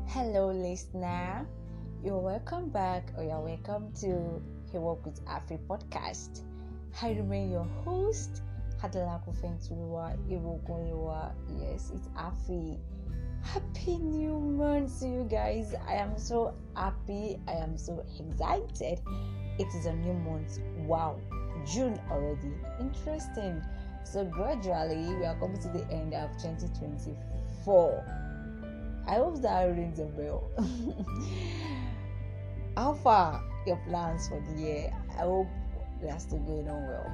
Hello, listener. You're welcome back, or you're welcome to A.F.I with A.F.I podcast. I remain your host, Hadalakufentuluwa Irogonluwa. Yes, it's A.F.I. Happy new month to you guys. I am so happy. I am so excited. It is a new month. Wow, June already. Interesting. So gradually, we are coming to the end of 2024. I hope that rings a bell. How far your plans for the year? I hope they are still going on well.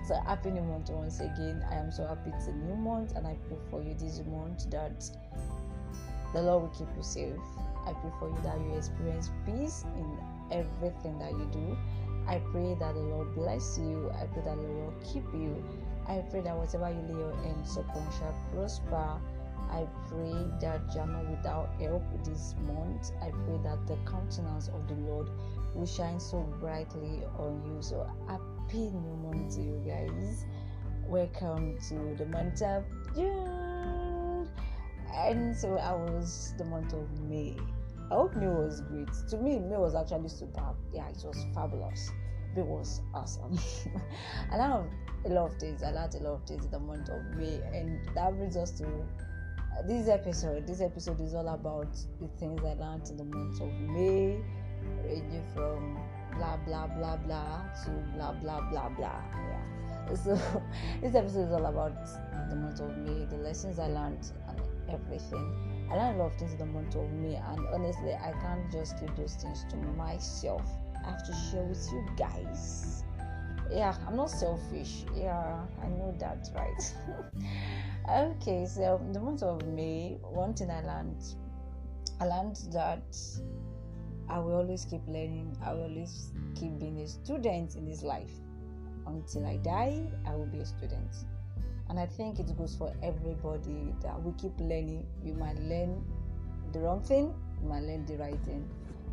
So happy new month once again. I am so happy it's a new month, and I pray for you this month that the Lord will keep you safe. I pray for you that you experience peace in everything that you do. I pray that the Lord bless you. I pray that the Lord keep you. I pray that whatever you lay your hands upon shall prosper. I pray that you are not without help this month. I pray that the countenance of the Lord will shine so brightly on you. So happy new month to you guys. Welcome to the month of June. And so I was the month of May. I hope May was great. To me, May was actually superb. Yeah, it was fabulous. May was awesome. I learned a lot of things. I learned a lot of things in the month of May. And that brings us to this episode is all about the things I learned in the month of May, ranging from blah blah blah blah to blah blah blah blah. Yeah. So this episode is all about the month of May, the lessons I learned, and everything. I learned a lot of things in the month of May, and honestly, I can't just keep those things to myself. I have to share with you guys. Yeah, I'm not selfish. Yeah, I know that, right? Okay, so in the month of May, one thing I learned that I will always keep learning. I will always keep being a student in this life. Until I die, I will be a student. And I think it goes for everybody that we keep learning. You might learn the wrong thing, you might learn the right thing,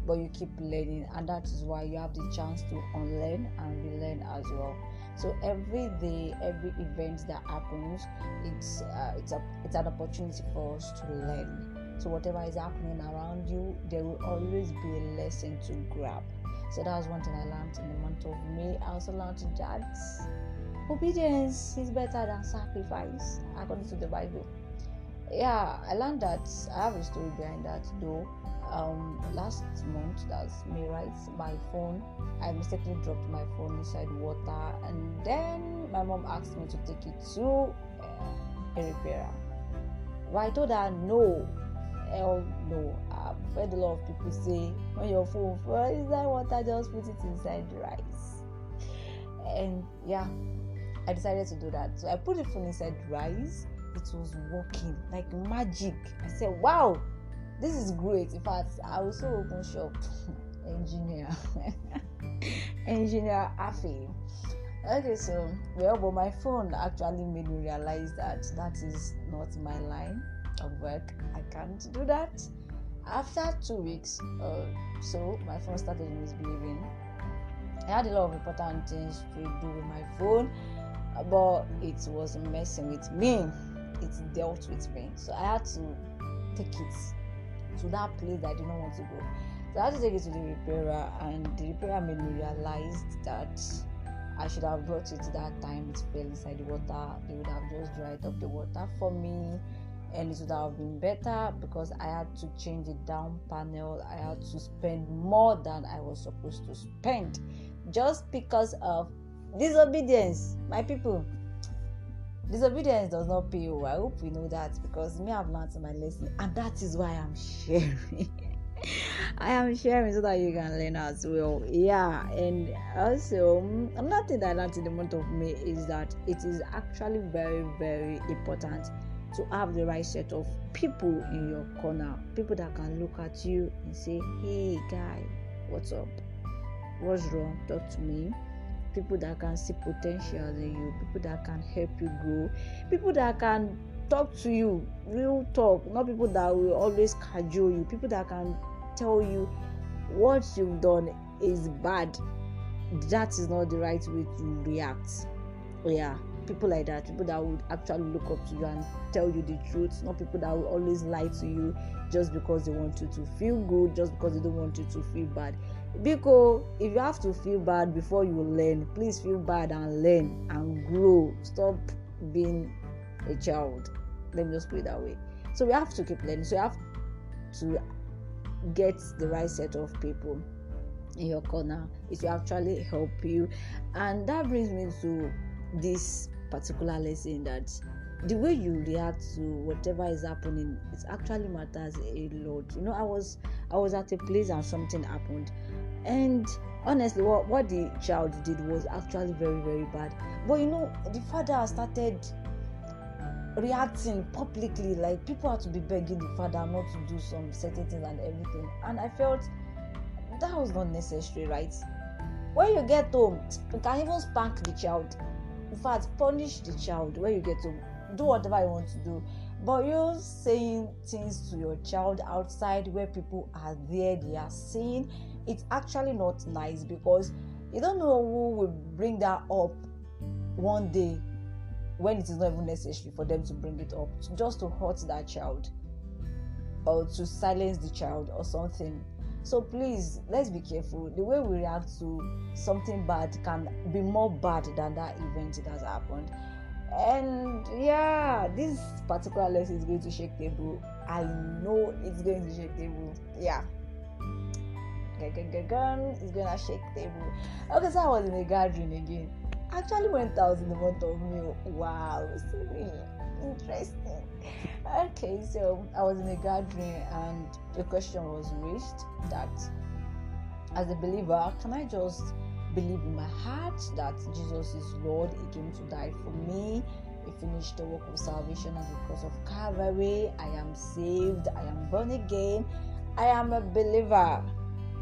but you keep learning, and that is why you have the chance to unlearn and relearn as well. So every day, every event that happens, it's an opportunity for us to learn. So whatever is happening around you, there will always be a lesson to grab. So that was one thing I learned in the month of May. I also learned that obedience is better than sacrifice, according to the Bible. Yeah, I learned that. I have a story behind that though. Last month, that's May, right? My phone, I mistakenly dropped my phone inside water, and then my mom asked me to take it to a repairer. But I told her no, hell no. I've heard a lot of people say when your phone falls inside water, just put it inside rice. And yeah, I decided to do that. So I put the phone inside rice. It was working like magic. I said, wow, this is great. In fact, I also open shop. Engineer A.F.I. Okay, so but my phone actually made me realize that is not my line of work. I can't do that. After 2 weeks so my phone started misbehaving. I had a lot of important things to do with my phone, but it was messing with me. It dealt with me. So I had to take it to that place that I did not want to go. So I had to take it to the repairer, and the repairer made me realize that I should have brought it that time. It fell inside the water. They would have just dried up the water for me, and it would have been better because I had to change the down panel. I had to spend more than I was supposed to spend just because of disobedience. My people, disobedience does not pay. I hope we know that, because me, I've learned my lesson, and that is why I'm sharing. I am sharing so that you can learn as well. Yeah, and also another thing that I learned in the month of May is that it is actually very, very important to have the right set of people in your corner. People that can look at you and say, hey guy, what's up? What's wrong? Talk to me. People that can see potential in you, people that can help you grow, people that can talk to you, real talk, not people that will always cajole you, people that can tell you what you've done is bad, that is not the right way to react. Yeah, people like that, people that would actually look up to you and tell you the truth, not people that will always lie to you just because they want you to feel good, just because they don't want you to feel bad. Because if you have to feel bad before you learn, please feel bad and learn and grow. Stop being a child. Let me just put it that way. So we have to keep learning. So you have to get the right set of people in your corner. It will actually help you. And that brings me to this particular lesson, that the way you react to whatever is happening, it actually matters a lot. I was at a place and something happened, and honestly what the child did was actually very, very bad. But the father started reacting publicly, like people had to be begging the father not to do some certain things and everything. And I felt that was not necessary, right? When you get home, you can even spank the child. In fact, punish the child when you get home. Do whatever you want to do. But you saying things to your child outside where people are there, they are seeing, it's actually not nice, because you don't know who will bring that up one day when it is not even necessary for them to bring it up, just to hurt that child or to silence the child or something. So please, let's be careful. The way we react to something bad can be more bad than that event that has happened. And yeah, this particular lesson is going to shake table. I know it's going to shake table. Yeah. It's going to shake table. Okay, so I was in a gathering again. Actually went out in the month of May. Wow, see, interesting. Okay, so I was in a gathering and the question was raised that, as a believer, can I just believe in my heart that Jesus is Lord? He came to die for me. He finished the work of salvation at the cross of Calvary. I am saved. I am born again. I am a believer.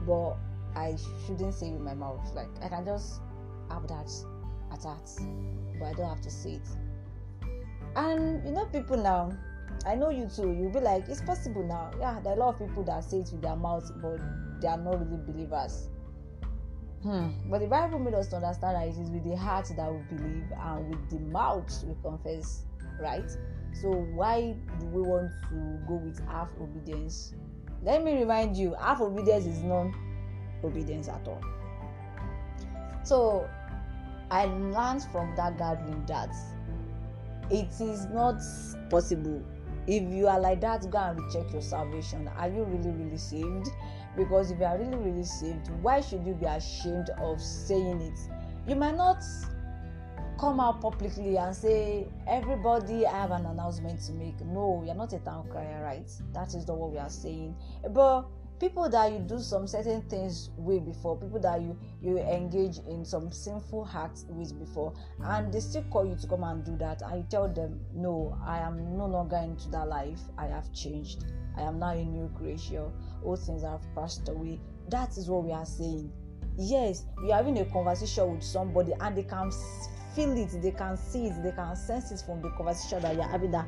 But I shouldn't say it with my mouth. Like, I can just have that at heart, but I don't have to say it. And people now, I know you too, you'll be like, it's possible now. Yeah, there are a lot of people that say it with their mouths, but they are not really believers. But the Bible made us to understand that it is with the heart that we believe and with the mouth we confess, right? So why do we want to go with half obedience? Let me remind you, half obedience is non-obedience at all. So I learned from that gathering that it is not possible. If you are like that, go and recheck your salvation. Are you really, really saved? Because if you are really, really saved, why should you be ashamed of saying it? You might not come out publicly and say, everybody, I have an announcement to make. No, you're not a town crier, right? That is not what we are saying. But people that you do some certain things with before, people that you engage in some sinful acts with before, and they still call you to come and do that, and you tell them, no, I am no longer into that life. I have changed. I am now a new creation. All things have passed away. That is what we are saying. Yes, we are having a conversation with somebody and they can feel it, they can see it, they can sense it from the conversation that you are having, that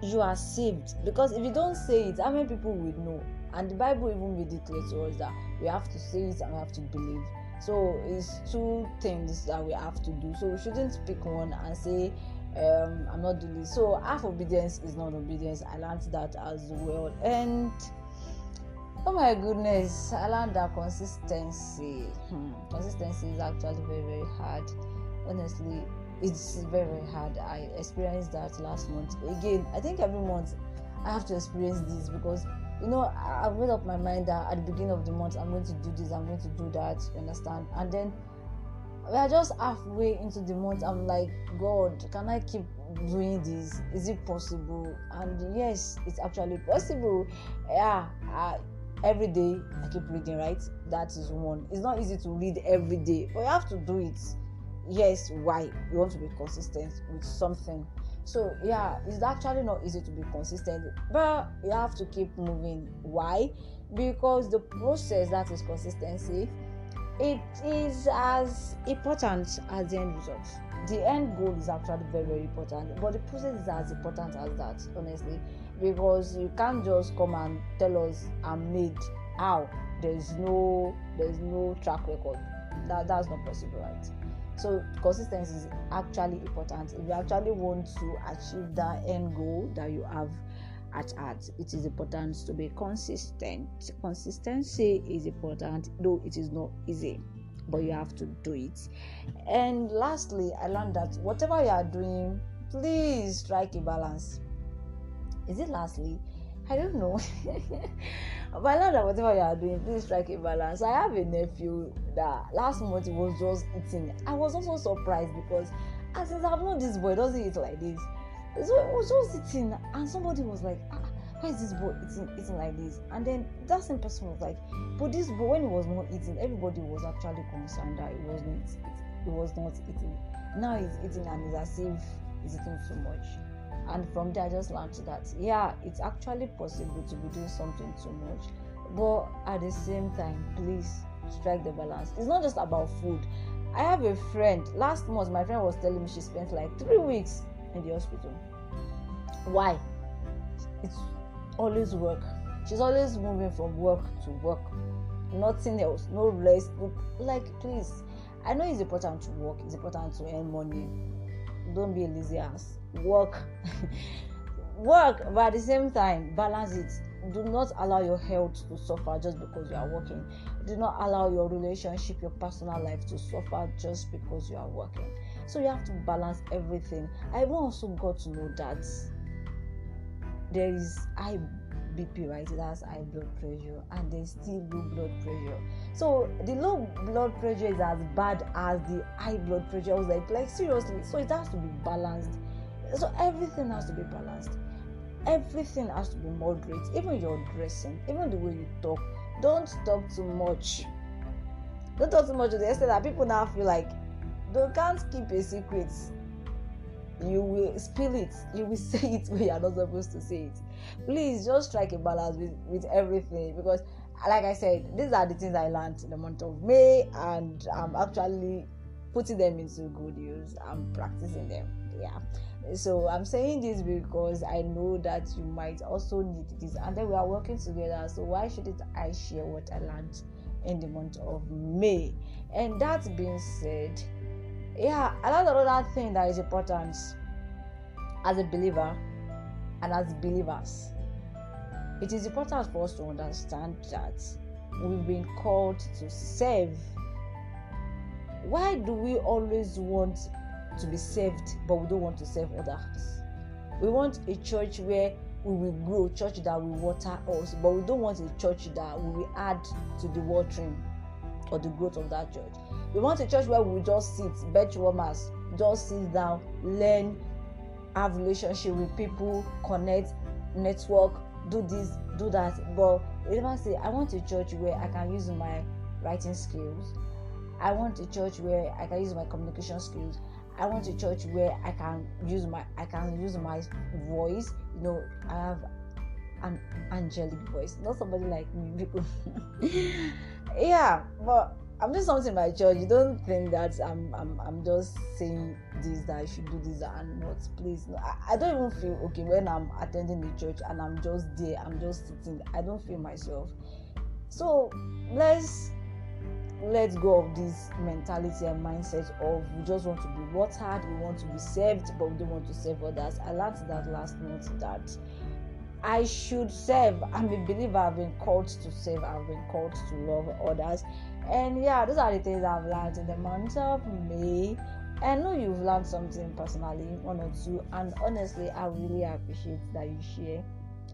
you are saved. Because if you don't say it, how many people will know? And the Bible even made it clear to us that we have to say it and we have to believe. So it's two things that we have to do. So we shouldn't pick one and say, I'm not doing this. So half obedience is not obedience. I learned that as well. And oh my goodness, I learned that consistency. Consistency is actually very, very hard. Honestly, it's very, very hard. I experienced that last month. Again, I think every month I have to experience this, because I've made up my mind that at the beginning of the month I'm going to do this, I'm going to do that, you understand? And then we are just halfway into the month. I'm like, God, can I keep doing this? Is it possible? And yes, it's actually possible. Yeah, every day I keep reading, right? That is one. It's not easy to read every day, but you have to do it. Yes, why? You want to be consistent with something. So yeah, it's actually not easy to be consistent, but you have to keep moving. Why? Because the process, that is consistency, it is as important as the end result. The end goal is actually very, very important, but the process is as important as that, honestly, because you can't just come and tell us I'm made. How? There's no track record. That's not possible, right? So consistency is actually important. If you actually want to achieve that end goal that you have at heart, it is important to be consistent. Consistency is important, though it is not easy, but you have to do it. And lastly, I learned that whatever you are doing, please strike a balance. Is it lastly? I don't know. But I learned that whatever you are doing, please strike a balance. I have a nephew that last month he was just eating. I was also surprised because since I've known this boy, doesn't eat like this. So he was just eating, and somebody was like, why is this boy eating like this? And then that same person was like, but this boy, when he was not eating, everybody was actually concerned that he was not eating. Now he's eating, and it's as if he's eating too much. And from there I just learned that it's actually possible to be doing something too much, but at the same time, please strike the balance. It's not just about food. I have a friend, last month my friend was telling me she spent like 3 weeks in the hospital. Why? It's always work. She's always moving from work to work, nothing else, no rest. Like, please, I know it's important to work, it's important to earn money. Don't be a lazy ass. Work but at the same time, balance it. Do not allow your health to suffer just because you are working. Do not allow your relationship, your personal life to suffer just because you are working. So you have to balance everything. I also got to know that there is high BP, right? That's high blood pressure, and there's still low blood pressure. So the low blood pressure is as bad as the high blood pressure. I was like seriously. So it has to be balanced. So everything has to be balanced. Everything has to be moderate. Even your dressing, even the way you talk. Don't talk too much. Don't talk too much to the extent that people now feel like they can't keep a secret. You will spill it. You will say it where you are not supposed to say it. Please just strike a balance with everything, because like I said, these are the things I learned in the month of May, and I'm actually putting them into good use. I'm practicing them. So I'm saying this because I know that you might also need this, and then we are working together. So why shouldn't I share what I learned in the month of May? And that being said, another thing that is important as a believer and as believers, it is important for us to understand that we've been called to serve. Why do we always want to be saved, but we don't want to serve others? We want a church where we will grow, church that will water us, but we don't want a church that will add to the watering or the growth of that church. We want a church where we will just sit, bench warmers, just sit down, learn, have relationship with people, connect, network, do this, do that. But we never say, I want a church where I can use my writing skills. I want a church where I can use my communication skills. I want a church where I can use my voice. I have an angelic voice, not somebody like me. People, but I'm doing something in my church. You don't think that I'm just saying this, that I should do this and not. Please, no. I don't even feel okay when I'm attending the church and I'm just there. I'm just sitting. I don't feel myself. So let's go of this mentality and mindset of we just want to be watered, we want to be saved, but we don't want to serve others. I learned that last month, that I should serve. I'm a believer. I've been called to serve. I've been called to love others. And those are the things I've learned in the month of May. I know you've learned something personally, one or two, and honestly, I really appreciate that you share.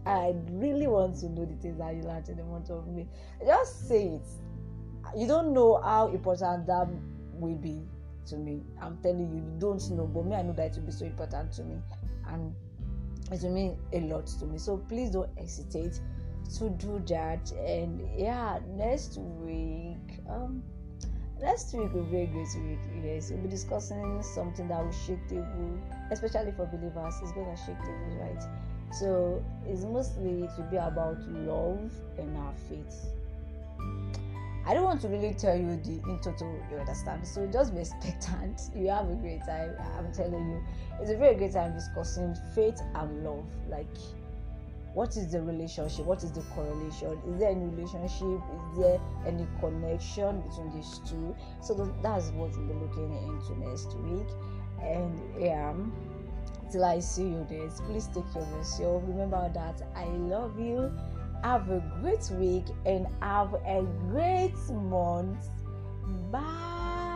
I really want to know the things that you learned in the month of May. Just say it. You don't know how important that will be to me. I'm telling you, you don't know, but me, I know that it will be so important to me, and it will mean a lot to me. So please don't hesitate to do that. And next week will be a great week. Yes, we'll be discussing something that will shake table, especially for believers. It's going to shake tables, right? So it will be about love and our faith. I don't want to really tell you in total, you understand. So just be expectant. You have a great time. I'm telling you, it's a very great time discussing faith and love. Like, What is the relationship? What is the correlation? Is there any relationship? Is there any connection between these two? So that's what we'll be looking into next week. And till I see you there, please take care of yourself. Remember that I love you. Have a great week and have a great month. Bye.